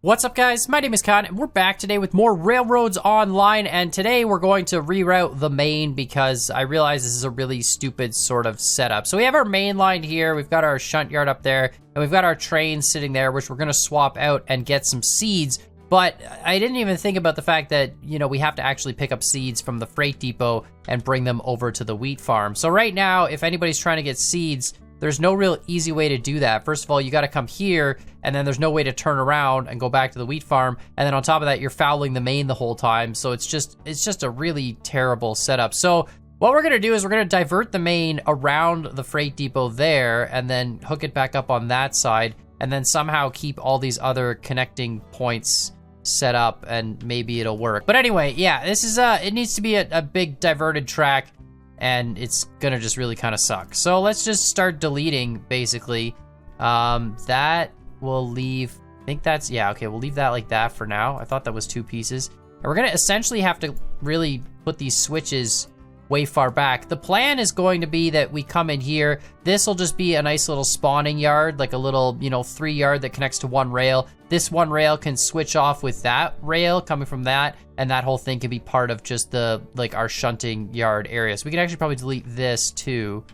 What's up, guys? My name is Con, and we're back today with more Railroads Online, and today we're going to reroute the main because I realize this is a really stupid sort of setup. So we have our main line here, we've got our shunt yard up there, and we've got our train sitting there, which we're going to swap out and get some seeds. But I didn't even think about the fact that, you know, we have to actually pick up seeds from the freight depot and bring them over to the wheat farm. So right now, if anybody's trying to get seeds, there's no real easy way to do that. First of all, you got to come here, and then there's no way to turn around and go back to the wheat farm. And then on top of that, you're fouling the main the whole time. So it's just a really terrible setup. So what we're gonna do is we're gonna divert the main around the freight depot there, and then hook it back up on that side, and then somehow keep all these other connecting points set up, and maybe it'll work. But anyway, yeah, this is it needs to be a big diverted track, and it's gonna just really kind of suck. So let's just start deleting, basically. That will leave, I think that's, yeah, okay, we'll leave that like that for now. I thought that was two pieces. And we're gonna essentially have to really put these switches way far back. The plan is going to be that we come in here. This will just be a nice little spawning yard, like a little, you know, 3 yard that connects to one rail. This one rail can switch off with that rail coming from that, and that whole thing can be part of just the, like, our shunting yard area. So we can actually probably delete this too.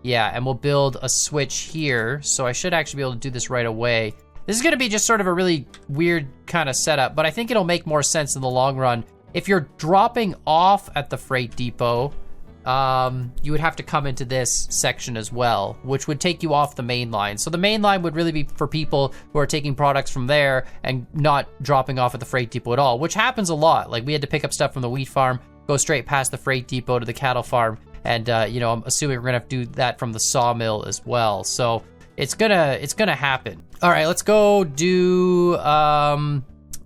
Yeah, and we'll build a switch here. So I should actually be able to do this right away. This is gonna be just sort of a really weird kind of setup, but I think it'll make more sense in the long run. If you're dropping off at the freight depot, you would have to come into this section as well, which would take you off the main line. So the main line would really be for people who are taking products from there and not dropping off at the freight depot at all, which happens a lot. Like, we had to pick up stuff from the wheat farm, go straight past the freight depot to the cattle farm, and you know, I'm assuming we're gonna have to do that from the sawmill as well. So it's gonna happen. All right, let's go do,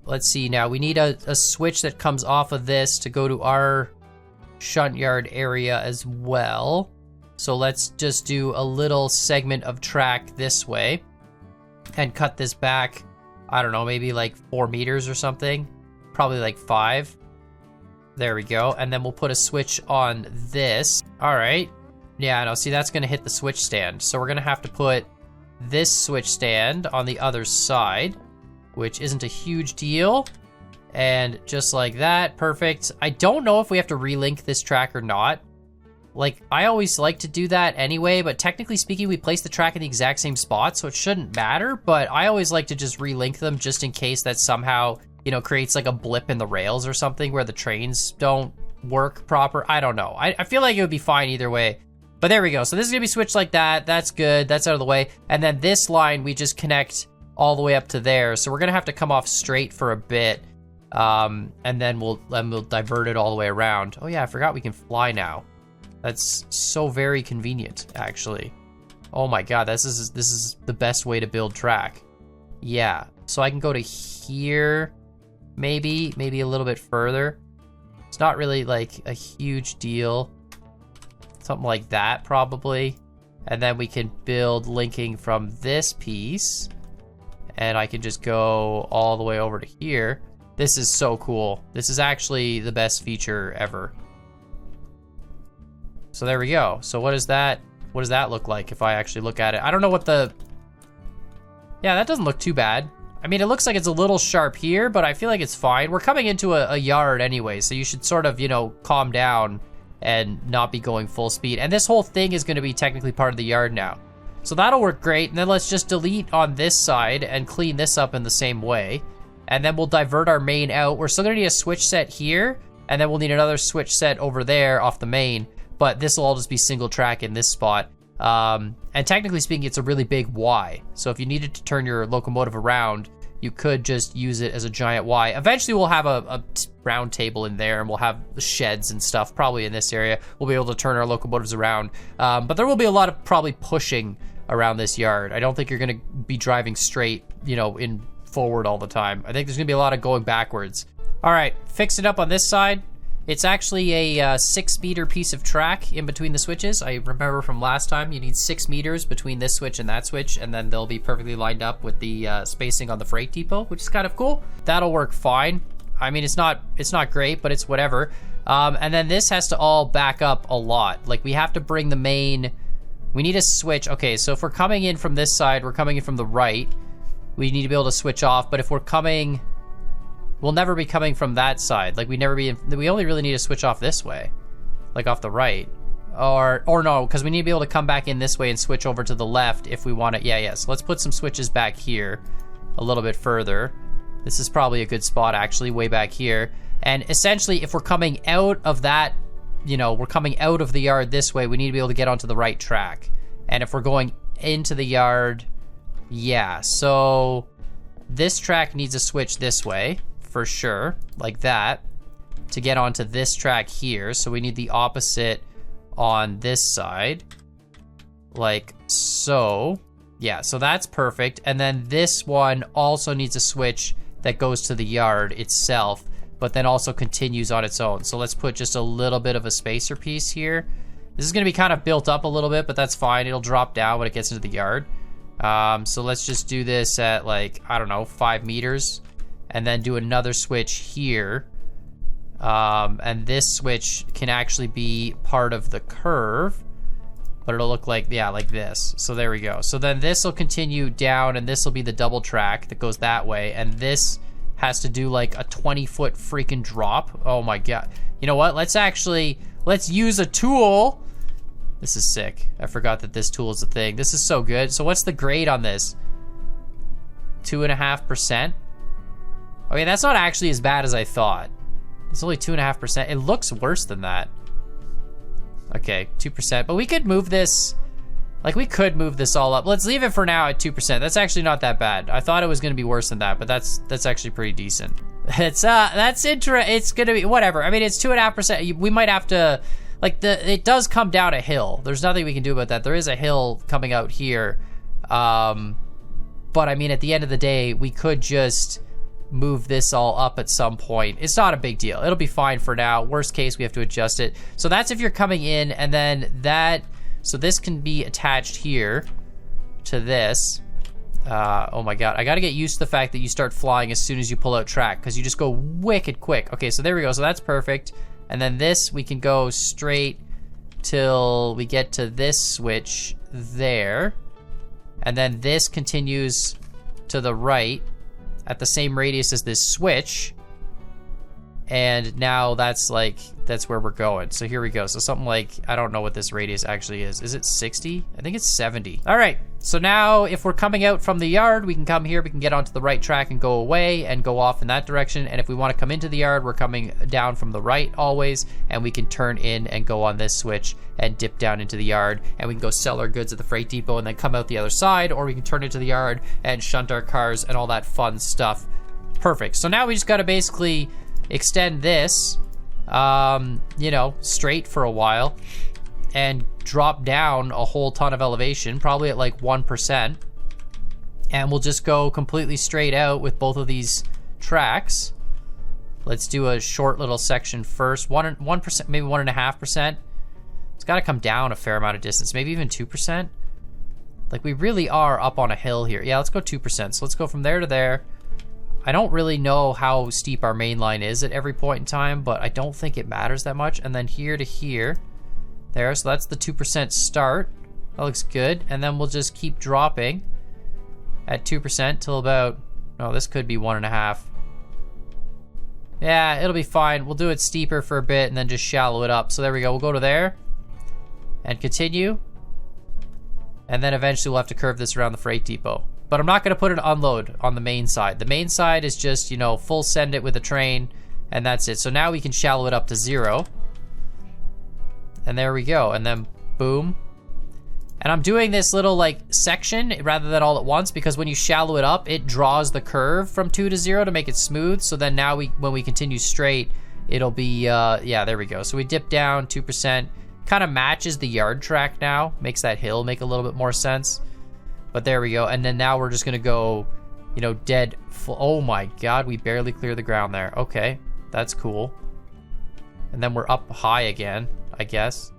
let's see now. We need a switch that comes off of this to go to our shunt yard area as well. So let's just do a little segment of track this way and cut this back, I don't know, maybe like 4 meters or something, probably like 5. There we go. And then we'll put a switch on this. All right, yeah, no, see, that's gonna hit the switch stand, so we're gonna have to put this switch stand on the other side, which isn't a huge deal. And just like that, perfect. I don't know if we have to relink this track or not. Like, I always like to do that anyway, but technically speaking, we place the track in the exact same spot, so it shouldn't matter, but I always like to just relink them just in case that somehow, you know, creates like a blip in the rails or something where the trains don't work proper. I don't know. I feel like it would be fine either way. But there we go. So this is gonna be switched like that. That's good. That's out of the way. And then this line, we just connect all the way up to there. So we're gonna have to come off straight for a bit. And then we'll divert it all the way around. Oh yeah, I forgot we can fly now. That's so very convenient, actually. Oh my god, this is the best way to build track. Yeah, so I can go to here, maybe a little bit further. It's not really like a huge deal. Something like that, probably. And then we can build linking from this piece, and I can just go all the way over to here. This is so cool. This is actually the best feature ever. So there we go. So what does that look like if I actually look at it? I don't know what the... Yeah, that doesn't look too bad. I mean, it looks like it's a little sharp here, but I feel like it's fine. We're coming into a yard anyway, so you should sort of, you know, calm down and not be going full speed. And this whole thing is gonna be technically part of the yard now. So that'll work great. And then let's just delete on this side and clean this up in the same way. And then we'll divert our main out. We're still gonna need a switch set here, and then we'll need another switch set over there off the main, but this will all just be single track in this spot. And technically speaking, it's a really big Y. So if you needed to turn your locomotive around, you could just use it as a giant Y. Eventually we'll have a round table in there, and we'll have sheds and stuff probably in this area. We'll be able to turn our locomotives around. But there will be a lot of probably pushing around this yard. I don't think you're gonna be driving straight, you know, in forward all the time. I think there's gonna be a lot of going backwards. All right, fix it up on this side. It's actually a 6 meter piece of track in between the switches. I remember from last time, you need 6 meters between this switch and that switch, and then they'll be perfectly lined up with the spacing on the freight depot, which is kind of cool. That'll work fine. I mean, it's not great, but it's whatever. And then this has to all back up a lot. Like, we have to bring the main, we need a switch. Okay, so if we're coming in from this side, we're coming in from the right. we need to be able to switch off. But if we're coming, we'll never be coming from that side. Like we only really need to switch off this way, like off the right. Or no, because we need to be able to come back in this way and switch over to the left if we want to. Yeah. So let's put some switches back here a little bit further. This is probably a good spot, actually, way back here. And essentially, if we're coming out of that, we're coming out of the yard this way, we need to be able to get onto the right track. And if we're going into the yard, yeah. So this track needs to switch this way, for sure, like that, to get onto this track here. So we need the opposite on this side, like so. Yeah, so that's perfect. And then this one also needs a switch that goes to the yard itself, but then also continues on its own. So let's put just a little bit of a spacer piece here. This is gonna be kind of built up a little bit, but that's fine. It'll drop down when it gets into the yard. So let's just do this at like, I don't know, 5 meters, and then do another switch here. And this switch can actually be part of the curve, but it'll look like, yeah, like this. So there we go. So then this will continue down, and this will be the double track that goes that way, and this has to do like a 20-foot freaking drop. Oh my god. You know what? Let's use a tool. This is sick. I forgot that this tool is a thing. This is so good. So what's the grade on this? 2.5%? Okay, that's not actually as bad as I thought. It's only 2.5%. It looks worse than that. Okay, 2%. But we could move this, like we could move this all up. Let's leave it for now at 2%. That's actually not that bad. I thought it was gonna be worse than that, but that's actually pretty decent. It's it's gonna be whatever. I mean, it's 2.5%. We might have to, like, it does come down a hill. There's nothing we can do about that. There is a hill coming out here. But I mean, at the end of the day, we could just move this all up at some point. It's not a big deal. It'll be fine for now. Worst case, we have to adjust it. So that's if you're coming in, and then so this can be attached here to this. Oh my god, I gotta get used to the fact that you start flying as soon as you pull out track, because you just go wicked quick. Okay, so there we go. So that's perfect. And then this, we can go straight till we get to this switch there. And then this continues to the right at the same radius as this switch. And now that's where we're going. So here we go. So something like, I don't know what this radius actually is. Is it 60? I think it's 70. All right. So now if we're coming out from the yard, we can come here, we can get onto the right track and go away and go off in that direction. And if we want to come into the yard, we're coming down from the right always, and we can turn in and go on this switch and dip down into the yard, and we can go sell our goods at the freight depot and then come out the other side, or we can turn into the yard and shunt our cars and all that fun stuff. Perfect. So now we just got to basically extend this, straight for a while, and drop down a whole ton of elevation, probably at like 1%. And we'll just go completely straight out with both of these tracks. Let's do a short little section first. 1%, maybe 1.5%. It's got to come down a fair amount of distance, maybe even 2%. Like, we really are up on a hill here. Yeah, let's go 2%. So let's go from there to there. I don't really know how steep our main line is at every point in time, but I don't think it matters that much. And then here to here. There, so that's the 2% start. That looks good. And then we'll just keep dropping at 2% till about, no, this could be 1.5. Yeah, it'll be fine. We'll do it steeper for a bit and then just shallow it up. So there we go. We'll go to there and continue. And then eventually we'll have to curve this around the freight depot. But I'm not going to put an unload on the main side. The main side is just, full send it with a train, and that's it. So now we can shallow it up to 0. And there we go. And then boom. And I'm doing this little section rather than all at once, because when you shallow it up, it draws the curve from 2 to 0 to make it smooth. So then now when we continue straight, it'll be, yeah, there we go. So we dip down 2%, kind of matches the yard track now, makes that hill make a little bit more sense. But there we go. And then now we're just gonna go, dead full. Oh my God, we barely clear the ground there. Okay, that's cool. And then we're up high again, I guess.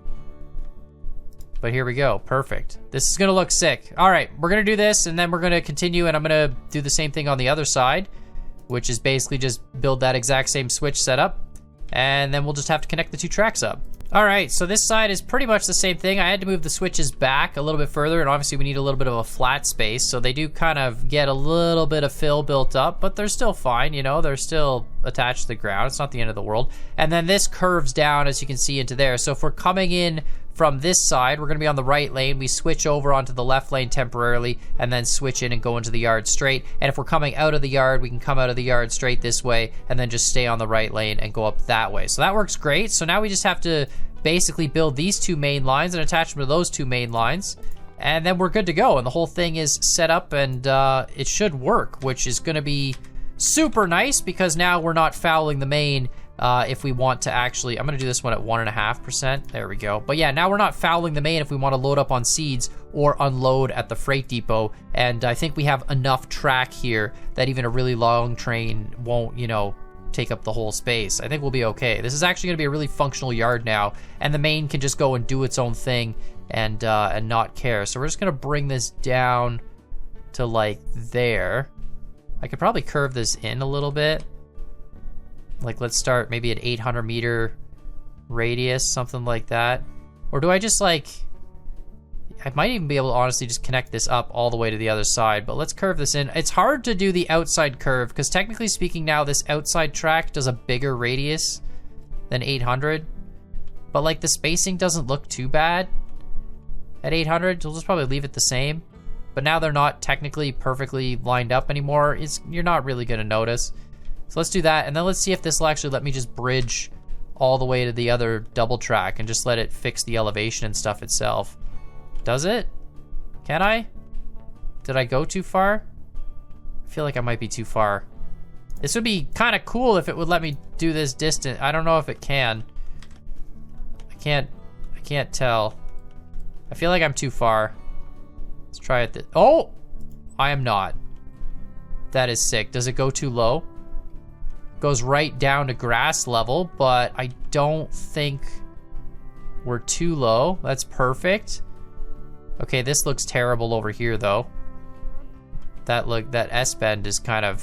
But here we go, perfect. This is gonna look sick. All right, we're gonna do this, and then we're gonna continue, and I'm gonna do the same thing on the other side, which is basically just build that exact same switch setup, and then we'll just have to connect the 2 tracks up. All right, so this side is pretty much the same thing. I had to move the switches back a little bit further, and obviously we need a little bit of a flat space, so they do kind of get a little bit of fill built up, but they're still fine, you know, they're still attached to the ground. It's not the end of the world. And then this curves down, as you can see, into there. So if we're coming in from this side, we're gonna be on the right lane. We switch over onto the left lane temporarily, and then switch in and go into the yard straight. And if we're coming out of the yard, we can come out of the yard straight this way, and then just stay on the right lane and go up that way. So that works great. So now we just have to basically build these two main lines and attach them to those two main lines, and then we're good to go. And the whole thing is set up, and it should work, which is gonna be super nice because now we're not fouling the main. If we want to actually, I'm gonna do this one at 1.5%. There we go. But yeah, now we're not fouling the main if we want to load up on seeds or unload at the freight depot. And I think we have enough track here that even a really long train won't, you know, take up the whole space. I think we'll be okay. This is actually gonna be a really functional yard now, and the main can just go and do its own thing and not care. So we're just gonna bring this down to like there. I could probably curve this in a little bit. Like, let's start maybe at 800 meter radius, something like that. Or do I just like, I might even be able to honestly just connect this up all the way to the other side, but let's curve this in. It's hard to do the outside curve because technically speaking now this outside track does a bigger radius than 800, but like the spacing doesn't look too bad at 800, so we'll just probably leave it the same. But now they're not technically perfectly lined up anymore. You're not really gonna notice. So let's do that, and then let's see if this will actually let me just bridge all the way to the other double track and just let it fix the elevation and stuff itself. Does it? Can I? Did I go too far? I feel like I might be too far. This would be kind of cool if it would let me do this distant. I don't know if it can. I can't tell. I feel like I'm too far. Let's try it. Oh! I am not. That is sick. Does it go too low? Goes right down to grass level, but I don't think we're too low. That's perfect. Okay, this looks terrible over here though. That S-bend is kind of,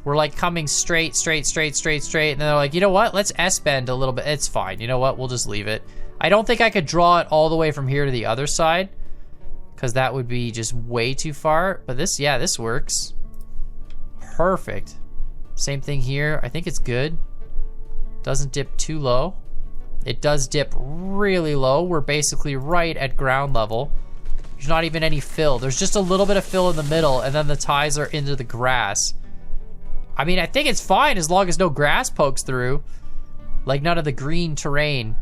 we're like coming straight, and then they're like, you know what? Let's S-bend a little bit. It's fine. You know what? We'll just leave it. I don't think I could draw it all the way from here to the other side because that would be just way too far. But this, yeah, this works. Perfect. Same thing here. I think it's good. Doesn't dip too low. It does dip really low. We're basically right at ground level. There's not even any fill. There's just a little bit of fill in the middle, and then the ties are into the grass. I mean, I think it's fine as long as no grass pokes through. Like none of the green terrain.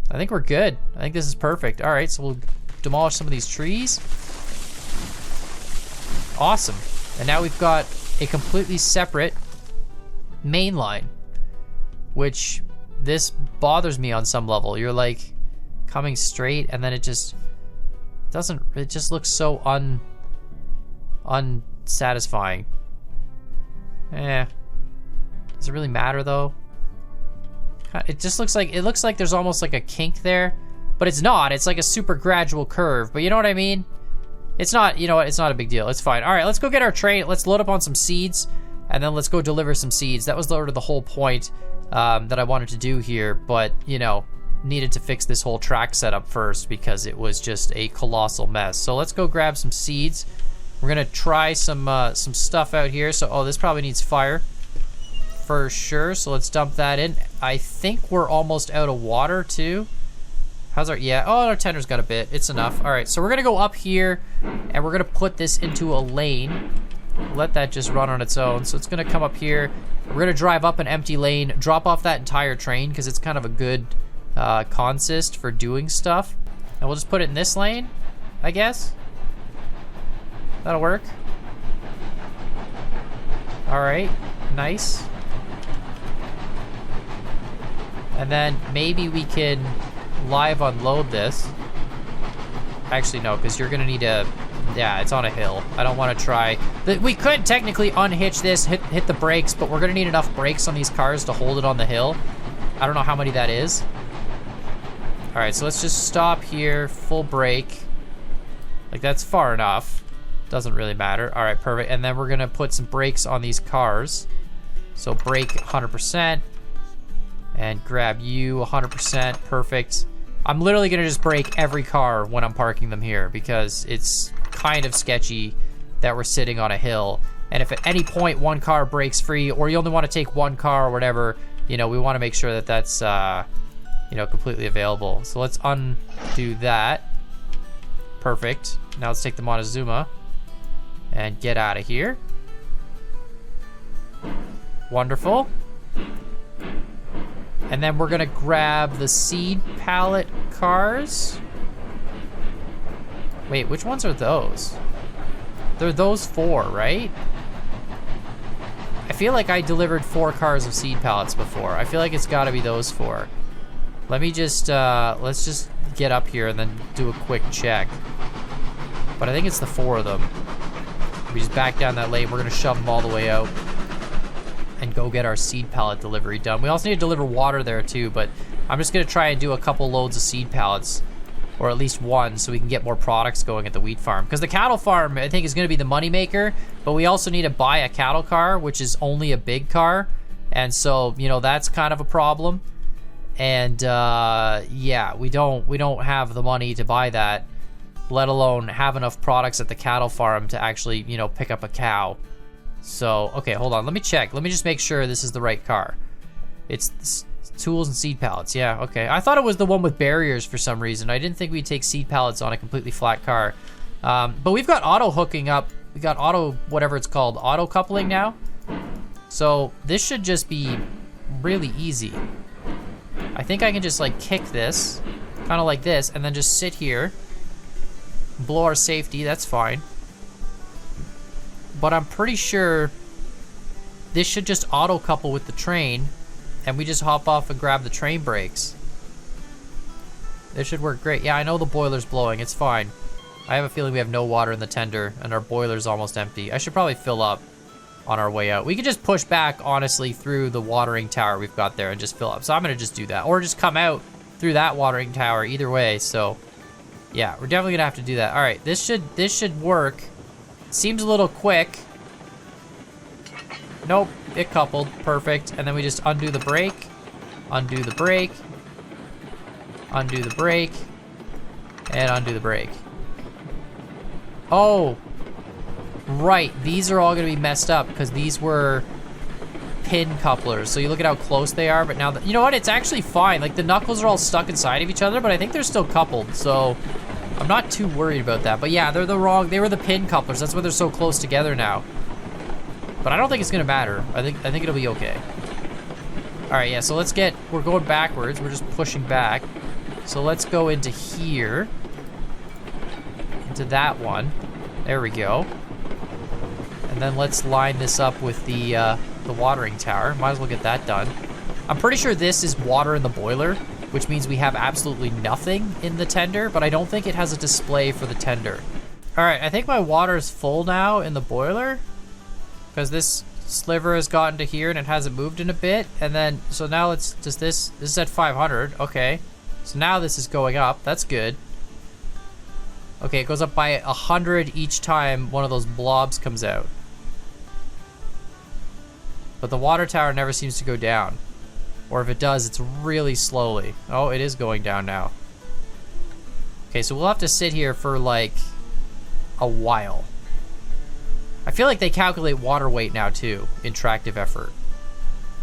I think we're good. I think this is perfect. All right, so we'll demolish some of these trees. Awesome. And now we've got a completely separate main line, which this bothers me on some level. You're like coming straight and then it just looks so unsatisfying. Does it really matter though? It just looks like there's almost like a kink there, but it's not. It's like a super gradual curve, but you know what I mean? It's not, you know what? It's not a big deal. It's fine. All right, let's go get our train. Let's load up on some seeds, and then let's go deliver some seeds. That was sort of the whole point that I wanted to do here, but, you know, needed to fix this whole track setup first because it was just a colossal mess. So let's go grab some seeds. We're gonna try some stuff out here. So, oh, this probably needs fire for sure. So let's dump that in. I think we're almost out of water too. How's our, yeah, oh, our tender's got a bit. It's enough. All right, so we're gonna go up here and we're gonna put this into a lane. Let that just run on its own. So it's gonna come up here. We're gonna drive up an empty lane, drop off that entire train because it's kind of a good consist for doing stuff. And we'll just put it in this lane, I guess. That'll work. All right, nice. And then maybe we can live unload this. Actually, no, because you're gonna need to, yeah, it's on a hill. I don't want to try. We could technically unhitch this, hit the brakes, but we're gonna need enough brakes on these cars to hold it on the hill. I don't know how many that is. All right, so let's just stop here, full brake. Like, that's far enough. Doesn't really matter. All right, perfect. And then we're gonna put some brakes on these cars. So brake 100%. And grab you, 100%, perfect. I'm literally gonna just break every car when I'm parking them here because it's kind of sketchy that we're sitting on a hill. And if at any point one car breaks free, or you only want to take one car or whatever, you know, we want to make sure that that's, you know, completely available. So let's undo that. Perfect. Now let's take the Montezuma and get out of here. Wonderful. And then we're gonna grab the seed pallet cars. Wait, which ones are those? They're those 4, right? I feel like I delivered 4 cars of seed pallets before. I feel like it's gotta be those 4. Let me just, let's just get up here and then do a quick check. But I think it's the 4 of them. We just back down that lane. We're gonna shove them all the way out and go get our seed pallet delivery done. We also need to deliver water there too, but I'm just gonna try and do a couple loads of seed pallets, or at least one, so we can get more products going at the wheat farm. Because the cattle farm, I think, is gonna be the money maker, but we also need to buy a cattle car, which is only a big car. And so, you know, that's kind of a problem. And yeah, we don't have the money to buy that, let alone have enough products at the cattle farm to actually, you know, pick up a cow. So, okay, hold on, let me check. Let me just make sure this is the right car. It's tools and seed pallets, yeah, okay. I thought it was the one with barriers for some reason. I didn't think we'd take seed pallets on a completely flat car. But we've got auto hooking up. We got auto, whatever it's called, auto coupling now. So this should just be really easy. I think I can just like kick this, kind of like this, and then just sit here, blow our safety, that's fine. But I'm pretty sure this should just auto couple with the train, and we just hop off and grab the train brakes. This should work great. Yeah, I know the boiler's blowing, it's fine. I have a feeling we have no water in the tender, and our boiler's almost empty. I should probably fill up on our way out. We could just push back, honestly, through the watering tower we've got there and just fill up. So I'm gonna just do that. Or just come out through that watering tower, either way. So yeah, we're definitely gonna have to do that. All right, this should work. Seems a little quick. Nope, it coupled, perfect. And then we just undo the brake, undo the brake, undo the brake, and undo the brake. Oh, right, these are all gonna be messed up because these were pin couplers. So you look at how close they are, but now, you know what, it's actually fine. Like the knuckles are all stuck inside of each other, but I think they're still coupled, so I'm not too worried about that. But yeah, they were the pin couplers. That's why they're so close together now. But I don't think it's gonna matter. I think it'll be okay. All right, yeah, so we're going backwards. We're just pushing back. So let's go into here, into that one. There we go. And then let's line this up with the watering tower. Might as well get that done. I'm pretty sure this is water in the boiler, which means we have absolutely nothing in the tender, but I don't think it has a display for the tender. All right, I think my water is full now in the boiler because this sliver has gotten to here and it hasn't moved in a bit. And then, so now this is at 500, okay. So now this is going up, that's good. Okay, it goes up by 100 each time one of those blobs comes out. But the water tower never seems to go down. Or if it does, it's really slowly. Oh, it is going down now. Okay, so we'll have to sit here for like a while. I feel like they calculate water weight now too in tractive effort.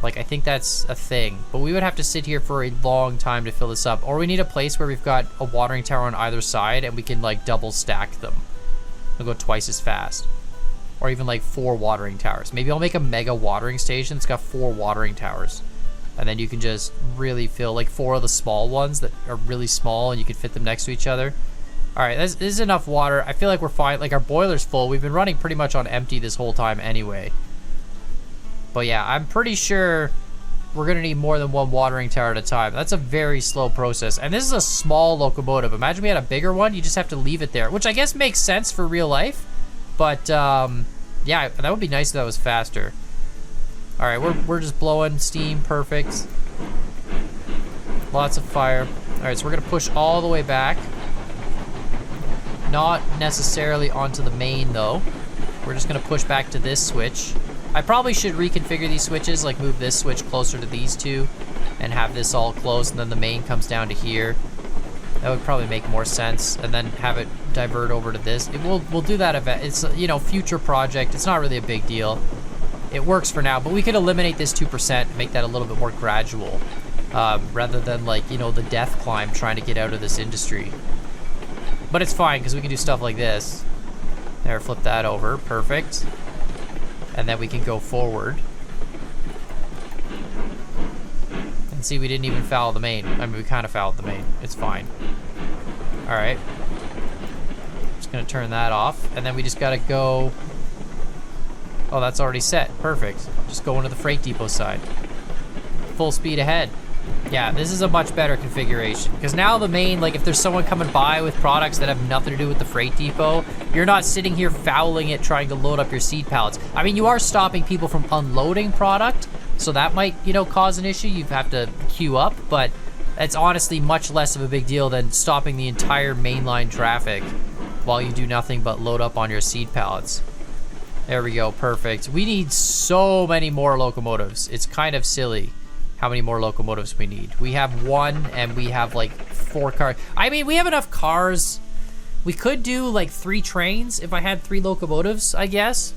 Like, I think that's a thing. But we would have to sit here for a long time to fill this up. Or we need a place where we've got a watering tower on either side and we can like double stack them. They'll go twice as fast. Or even like 4 watering towers. Maybe I'll make a mega watering station that's got 4 watering towers. And then you can just really fill like 4 of the small ones that are really small and you can fit them next to each other. All right, this is enough water. I feel like we're fine. Like our boiler's full. We've been running pretty much on empty this whole time anyway. But yeah, I'm pretty sure we're gonna need more than 1 watering tower at a time. That's a very slow process. And this is a small locomotive. Imagine we had a bigger one, you just have to leave it there, which I guess makes sense for real life. But yeah, that would be nice if that was faster. All right, we're just blowing steam, perfect. Lots of fire. All right, so we're gonna push all the way back. Not necessarily onto the main though. We're just gonna push back to this switch. I probably should reconfigure these switches, like move this switch closer to these two. and have this all close, and then the main comes down to here. That would probably make more sense, and then have it divert over to this. We'll do that event. It's, you know, future project. It's not really a big deal. It works for now, but we could eliminate this 2% and make that a little bit more gradual, rather than, like, you know, the death climb trying to get out of this industry. But it's fine, because we can do stuff like this. There, flip that over. Perfect. And then we can go forward. And see, we didn't even foul the main. I mean, we kind of fouled the main. It's fine. All right. Just gonna turn that off, and then we just gotta go. Oh, that's already set. Perfect. Just go into the freight depot side. Full speed ahead. Yeah, this is a much better configuration, because now the main, like, if there's someone coming by with products that have nothing to do with the freight depot, you're not sitting here fouling it trying to load up your seed pallets. I mean, you are stopping people from unloading product, so that might, you know, cause an issue. You have to queue up, but it's honestly much less of a big deal than stopping the entire mainline traffic while you do nothing but load up on your seed pallets. There we go, perfect. We need so many more locomotives. It's kind of silly how many more locomotives we need. We have 1, and we have like 4 cars. I mean, we have enough cars. We could do like 3 trains if I had 3 locomotives, I guess.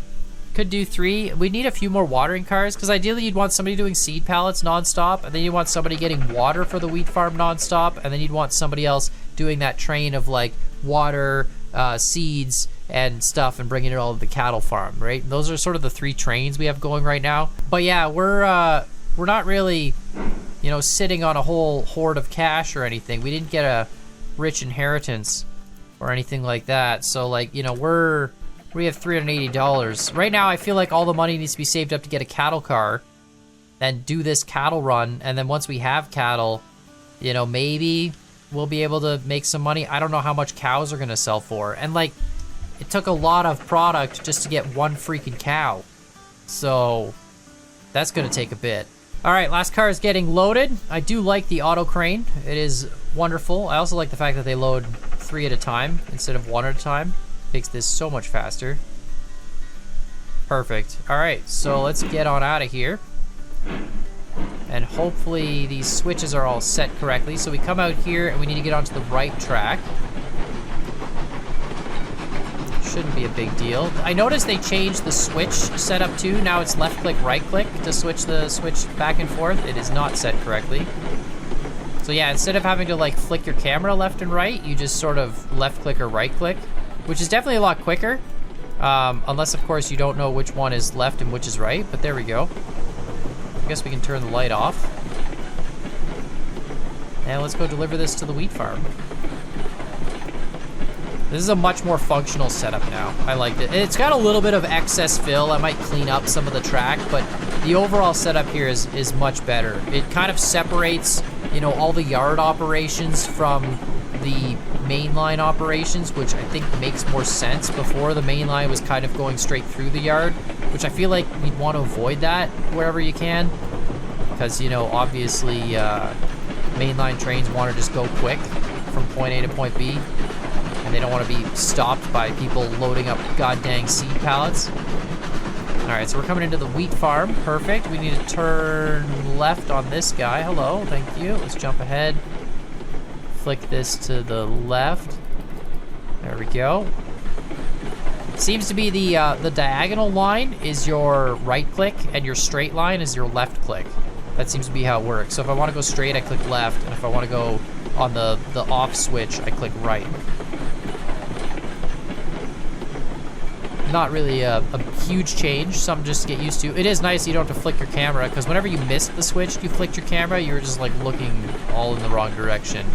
Could do 3. We need a few more watering cars, because ideally you'd want somebody doing seed pallets nonstop, and then you want somebody getting water for the wheat farm nonstop, and then you'd want somebody else doing that train of like water, seeds, and stuff, and bringing it all to the cattle farm, right? And those are sort of the 3 trains we have going right now. But yeah, we're not really, you know, sitting on a whole hoard of cash or anything. We didn't get a rich inheritance or anything like that. So, like, you know, we have $380. Right now, I feel like all the money needs to be saved up to get a cattle car and do this cattle run. And then once we have cattle, you know, maybe we'll be able to make some money. I don't know how much cows are going to sell for. And, like, it took a lot of product just to get 1 freaking cow. So that's going to take a bit. All right, last car is getting loaded. I do like the auto crane. It is wonderful. I also like the fact that they load 3 at a time instead of 1 at a time. Makes this so much faster. Perfect. All right, so let's get on out of here. And hopefully these switches are all set correctly. So we come out here and we need to get onto the right track. Shouldn't be a big deal. I noticed they changed the switch setup too. Now it's left click, right click to switch the switch back and forth. It is not set correctly. So yeah, instead of having to like flick your camera left and right, you just sort of left click or right click, which is definitely a lot quicker. Unless of course you don't know which one is left and which is right, but there we go. I guess we can turn the light off. And let's go deliver this to the wheat farm. This is a much more functional setup now. I liked it. It's got a little bit of excess fill. I might clean up some of the track, but the overall setup here is much better. It kind of separates, you know, all the yard operations from the mainline operations, which I think makes more sense. Before, the mainline was kind of going straight through the yard, which I feel like you'd want to avoid that wherever you can, because, you know, obviously mainline trains want to just go quick from point A to point B, and they don't want to be stopped by people loading up goddamn seed pallets. All right, so we're coming into the wheat farm. Perfect. We need to turn left on this guy. Hello, thank you. Let's jump ahead. Flick this to the left. There we go. Seems to be the diagonal line is your right click, and your straight line is your left click. That seems to be how it works. So if I want to go straight, I click left, and if I want to go on the off switch, I click right. Not really a huge change, something just to get used to. It is nice you don't have to flick your camera, because whenever you missed the switch, you flicked your camera, you're just like looking all in the wrong direction.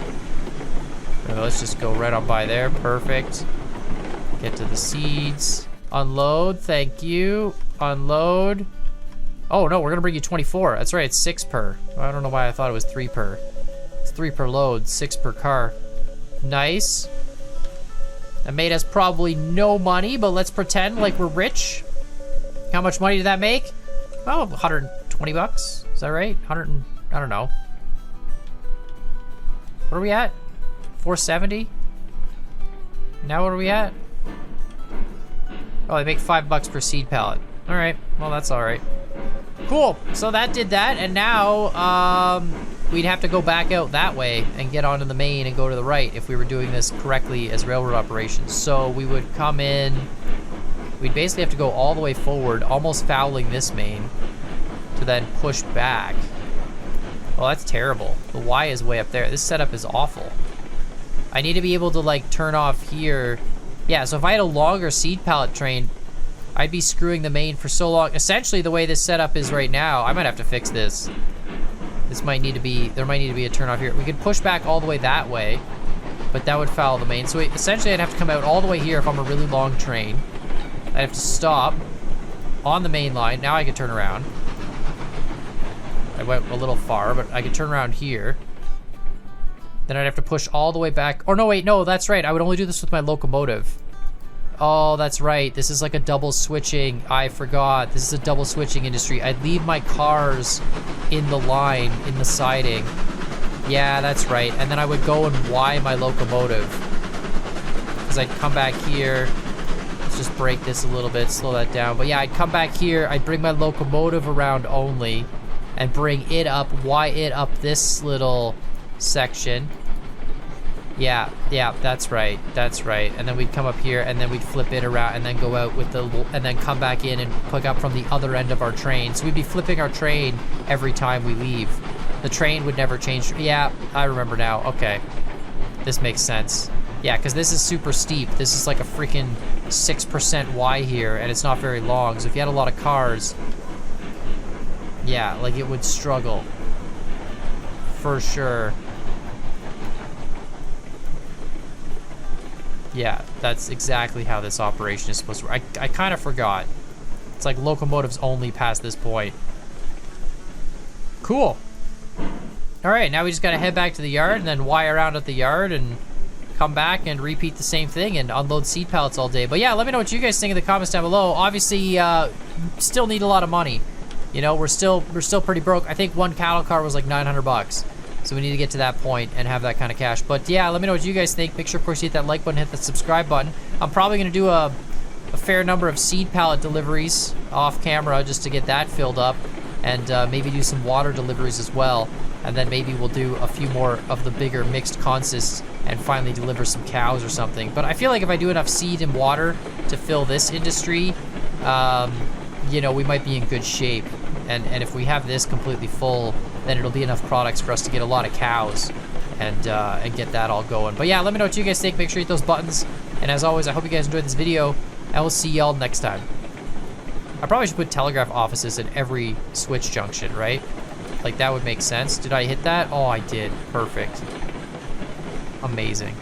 So let's just go right on by there. Perfect. Get to the seeds. Unload, thank you. Unload. Oh no, we're gonna bring you 24. That's right, it's 6 per. I don't know why I thought it was 3 per. It's 3 per load, 6 per car. Nice. That made us probably no money, but let's pretend like we're rich. How much money did that make? Oh, 120 bucks. Is that right? I don't know. What are we at? 470? Now what are we at? Oh, they make $5 per seed pallet. All right, well, that's all right. Cool, so that did that, and now, we'd have to go back out that way and get onto the main and go to the right if we were doing this correctly as railroad operations. So we would come in, we'd basically have to go all the way forward, almost fouling this main, to then push back. Well, that's terrible. The Y is way up there. This setup is awful. I need to be able to like turn off here. Yeah, so if I had a longer seed pallet train, I'd be screwing the main for so long. Essentially, the way this setup is right now, I might have to fix this. This might need to be, there might need to be a turn off here. We could push back all the way that way, but that would foul the main. So essentially, I'd have to come out all the way here if I'm a really long train. I'd have to stop on the main line. Now I could turn around. I went a little far, but I could turn around here. Then I'd have to push all the way back. Oh, no, wait, no, that's right. I would only do this with my locomotive. Oh, that's right. This is like a double switching. I forgot. This is a double switching industry. I'd leave my cars in the line, in the siding. Yeah, that's right. And then I would go and Y my locomotive. Because I'd come back here. Let's just break this a little bit, slow that down. But yeah, I'd come back here. I'd bring my locomotive around only and bring it up, Y it up this little section. Yeah, that's right, and then we'd come up here and then we'd flip it around and then go out with the, and then come back in and pick up from the other end of our train. So we'd be flipping our train every time we leave. The train would never change. Yeah, I remember now. Okay, this makes sense. Yeah, because this is super steep. This is like a freaking 6% Y here, and it's not very long. So if you had a lot of cars, yeah, like it would struggle for sure. Yeah, that's exactly how this operation is supposed to work. I kind of forgot. It's like locomotives only past this point. Cool. All right, now we just gotta head back to the yard and then Y around at the yard and come back and repeat the same thing and unload seed pallets all day. But yeah, let me know what you guys think in the comments down below. Obviously, still need a lot of money. You know, we're still pretty broke. I think one cattle car was like 900 bucks. So we need to get to that point and have that kind of cash. But yeah, let me know what you guys think. Make sure, of course, you hit that like button, hit the subscribe button. I'm probably going to do a fair number of seed pallet deliveries off camera just to get that filled up. And maybe do some water deliveries as well. And then maybe we'll do a few more of the bigger mixed consists and finally deliver some cows or something. But I feel like if I do enough seed and water to fill this industry, you know, we might be in good shape. And if we have this completely full, then it'll be enough products for us to get a lot of cows and get that all going. But yeah, let me know what you guys think. Make sure you hit those buttons. And as always, I hope you guys enjoyed this video, and we'll see y'all next time. I probably should put telegraph offices at every switch junction, right? Like, that would make sense. Did I hit that? Oh, I did. Perfect. Amazing.